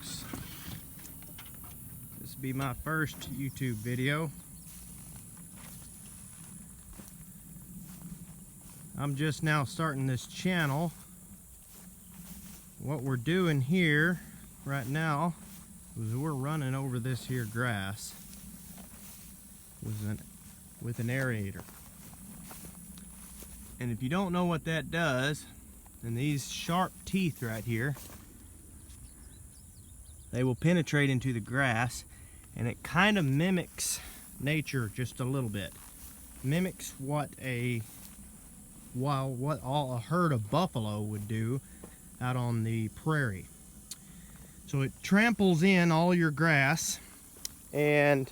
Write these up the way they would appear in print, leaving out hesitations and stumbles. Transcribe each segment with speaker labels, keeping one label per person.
Speaker 1: folks. This will be my first YouTube video. I'm just now starting this channel. What we're doing here right now is we're running over this here grass with an aerator. And if you don't know what that does, then these sharp teeth right here, they will penetrate into the grass, and it kind of mimics nature just a little bit. Mimics what a herd of buffalo would do out on the prairie. So it tramples in all your grass and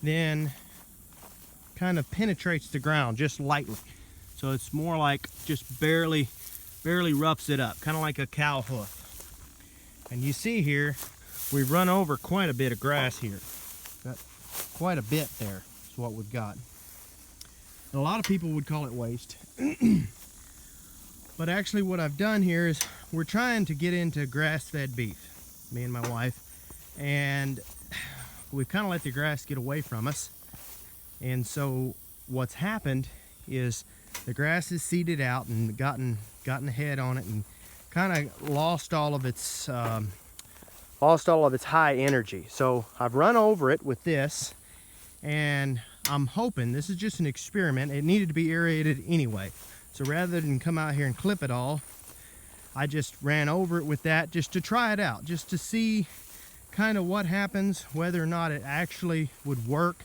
Speaker 1: then kind of penetrates the ground just lightly. So it's more like just barely roughs it up, kind of like a cow hoof. And you see here, we've run over quite a bit of grass here. Got quite a bit there is what we've got. And a lot of people would call it waste. But actually what I've done here is we're trying to get into grass-fed beef, me and my wife, and we've kind of let the grass get away from us. And so what's happened is the grass is seeded out and gotten ahead on it and kind of lost all of its high energy. So I've run over it with this, and I'm hoping, this is just an experiment, it needed to be aerated anyway. So rather than come out here and clip it all, I just ran over it with that just to try it out, just to see kind of what happens, whether or not it actually would work.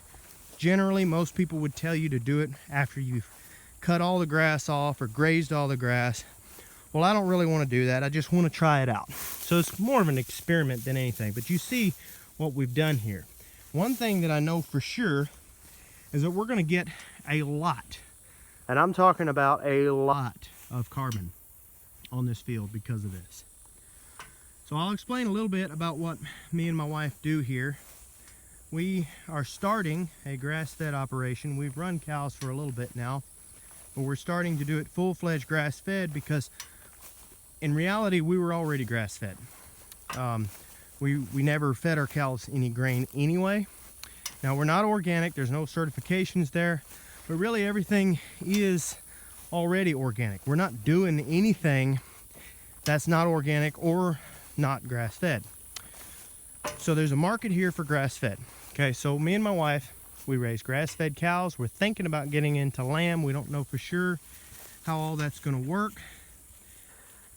Speaker 1: Generally, most people would tell you to do it after you've cut all the grass off or grazed all the grass. Well, I don't really want to do that. I just want to try it out. So it's more of an experiment than anything, but you see what we've done here. One thing that I know for sure is that we're going to get a lot, and I'm talking about a lot of carbon on this field because of this. So I'll explain a little bit about what me and my wife do here. We are starting a grass-fed operation. We've run cows for a little bit now, but we're starting to do it full-fledged grass-fed because in reality we were already grass-fed. We never fed our cows any grain anyway. Now we're not organic, there's no certifications there, but really everything is already organic. We're not doing anything that's not organic or not grass-fed. So there's a market here for grass-fed. Okay, so me and my wife, we raise grass-fed cows. We're thinking about getting into lamb. We don't know for sure how all that's going to work.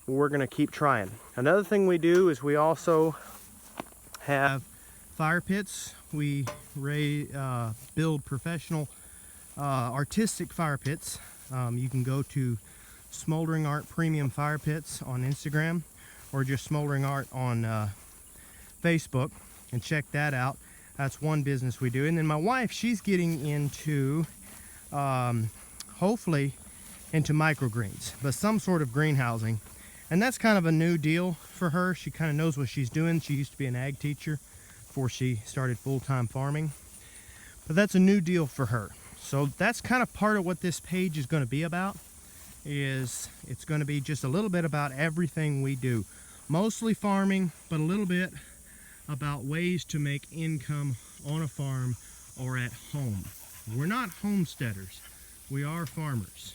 Speaker 1: We're going to keep trying. Another thing we do is we also have fire pits. We build professional artistic fire pits. You can go to Smoldering Art Premium Fire Pits on Instagram, or just Smoldering Art on Facebook, and check that out. That's one business we do. And then my wife, she's getting into hopefully into microgreens, but some sort of greenhousing. And that's kind of a new deal for her. She kind of knows what she's doing. She used to be an ag teacher before she started full-time farming. But that's a new deal for her. So that's kind of part of what this page is going to be about. It's going to be just a little bit about everything we do. Mostly farming, but a little bit about ways to make income on a farm or at home. We're not homesteaders. We are farmers.